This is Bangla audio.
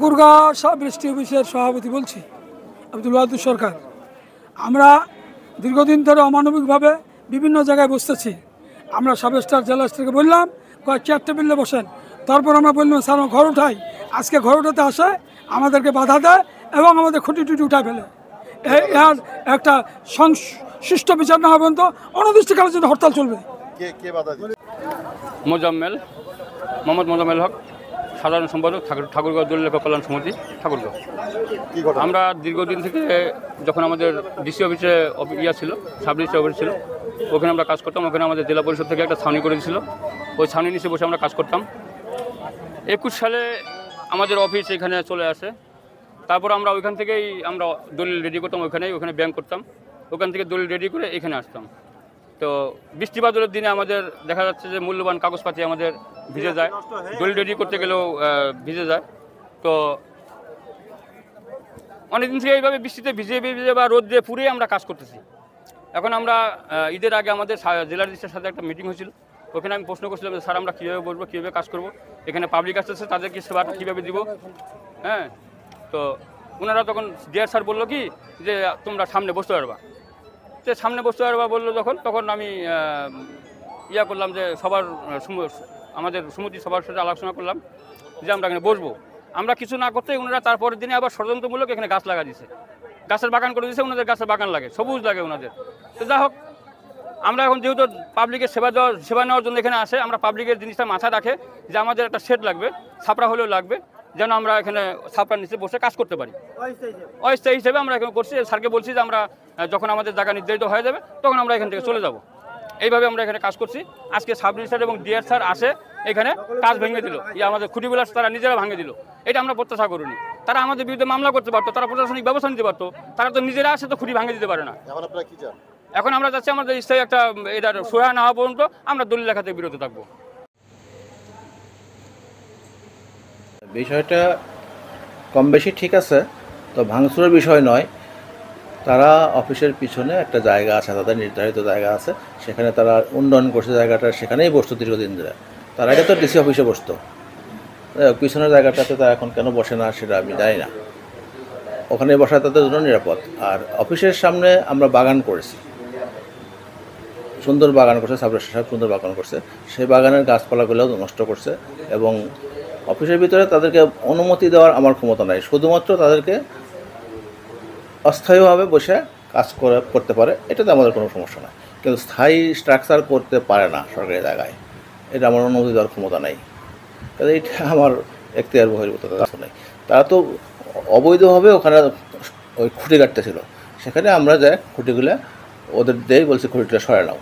ঠাকুরগাঁও সাব রেজিস্ট্রি অফিসের সভাপতি বলছি, আব্দুল ওয়াদুদ সরকার। আমরা দীর্ঘদিন ধরে অমানবিকভাবে বিভিন্ন জায়গায় বসতেছি। আমরা সাব রেজিস্ট্রার জেলা রেজিস্ট্রারকে বললাম চেয়ার টেবিলে বসেন, তারপর আমরা বললাম স্যার আমার ঘর উঠাই। আজকে ঘর উঠাতে আসে আমাদেরকে বাধা দেয় এবং আমাদের খুঁটি টুটি উঠায় ফেলে। এর একটা সুষ্ঠু বিচার না হবেন তো অনির্দিষ্টকালের জন্য হরতাল চলবে। মোজাম্মেল মোহাম্মদ মোজাম্মেল হক, সাধারণ সম্পাদক, ঠাকুরগাঁও দলিল লেখক কল্যাণ সমিতি, ঠাকুরগাঁও। আমরা দীর্ঘদিন থেকে যখন আমাদের ডিসি অফিসে ছিল, সাব রেজিস্ট্রি অফিস ছিল, ওখানে আমরা কাজ করতাম। ওখানে আমাদের জেলা পরিষদ থেকে একটা ছাউনি করে দিয়েছিল, ওই ছাউনি নিচে বসে আমরা কাজ করতাম। 21 সালে আমাদের অফিস এখানে চলে আসে। তারপর আমরা ওইখান থেকেই আমরা দলিল রেডি করতাম, ওখানে ব্যাংক করতাম, ওখান থেকে দলিল রেডি করে এখানে আসতাম। তো বৃষ্টি বাদলের দিনে আমাদের দেখা যাচ্ছে যে মূল্যবান কাগজপাতি আমাদের ভিজে যায়, দলিল রেডি করতে গেলেও ভিজে যায়। তো অনেকদিন থেকে এইভাবে বৃষ্টিতে ভিজে বা রোদ দিয়ে পুড়ে আমরা কাজ করতেছি। এখন আমরা ঈদের আগে আমাদের জেলা রেজিস্ট্রারের সাথে একটা মিটিং হয়েছিল, ওখানে আমি প্রশ্ন করছিলাম যে স্যার আমরা কীভাবে বসবো, কীভাবে কাজ করব, এখানে পাবলিক আসতেছে তাদেরকে সেবাটা কীভাবে দিব। হ্যাঁ, তো ওনারা তখন ডিআর স্যার বললো কি যে তোমরা সামনে বসতে পারবা। যে সামনে বসতে পারবা বললো তখন আমি করলাম যে আমাদের সমিতি সবার সাথে আলোচনা করলাম যে আমরা এখানে বসবো। আমরা কিছু না করতে ওনারা তারপরের দিনে আবার ষড়যন্ত্রমূলক এখানে গাছ লাগা দিয়েছে, গাছের বাগান করে দিয়েছে। ওনাদের গাছের বাগান লাগে, সবুজ লাগে ওনাদের। তো যাই হোক, আমরা এখন যেহেতু পাবলিকের সেবা নেওয়ার জন্য এখানে আসে, আমরা পাবলিকের জিনিসটা মাথায় রাখে যে আমাদের একটা শেড লাগবে, ছাপড়া হলেও লাগবে, যেন আমরা এখানে ছাপড়ার নিচে বসে কাজ করতে পারি। অস্থায়ী হিসেবে আমরা এখানে করছি। স্যারকে বলছি যে আমরা যখন আমাদের জায়গা নির্ধারিত হয়ে যাবে তখন আমরা এখান থেকে চলে যাব। এইভাবে আমরা এখানে কাজ করছি। আজকে সাব রেজিস্ট্রার এবং ডিআর স্যার আসে এখানে কাজ ভেঙে দিল, আমাদের খুঁটিগুলা তারা নিজেরা ভাঙে দিল। এটা আমরা প্রত্যাশা করিনি। তারা আমাদের বিরুদ্ধে মামলা করতে পারতো, তারা প্রশাসনিক ব্যবস্থা নিতে পারতো, তারা তো নিজেরা আসে তো খুঁটি ভাঙে দিতে পারে না। এখন আমরা চাচ্ছি আমাদের স্থায়ী একটা এটার সোয়া না হওয়া পর্যন্ত আমরা দলিল লেখা থেকে বিরত থাকবো। বিষয়টা কম বেশি ঠিক আছে, তো ভাঙচুরের বিষয় নয়। তারা অফিসের পিছনে একটা জায়গা আছে, তাদের নির্ধারিত জায়গা আছে, সেখানে তারা উন্নয়ন করছে জায়গাটা, সেখানেই বসতো দীর্ঘদিন ধরে। তার আগে তো ডিসি অফিসে বসতো, পিছনের জায়গাটাতে তারা এখন কেন বসে না সেটা আমি জানি না। ওখানে বসা তাদের জন্য নিরাপদ। আর অফিসের সামনে আমরা বাগান করেছি, সুন্দর বাগান করছে, সাব রেজিস্ট্রার সাহেব সুন্দর বাগান করছে, সেই বাগানের গাছপালাগুলোও নষ্ট করছে। এবং অফিসের ভিতরে তাদেরকে অনুমতি দেওয়ার আমার ক্ষমতা নাই, শুধুমাত্র তাদেরকে অস্থায়ীভাবে বসে কাজ করতে পারে, এটাতে আমাদের কোনো সমস্যা নাই। কিন্তু স্থায়ী স্ট্রাকচার করতে পারে না সরকারি জায়গায়, এটা আমার অনুমতি দেওয়ার ক্ষমতা নাই। তাহলে এটা আমার এখতিয়ার বহির্ভূত, কাজ নেই। তারা তো অবৈধভাবে ওখানে ওই খুঁটি কাটতেছিল, সেখানে আমরা যাই খুঁটিগুলো ওদের দিয়েই বলছি খুঁটিটা সরাই নাও।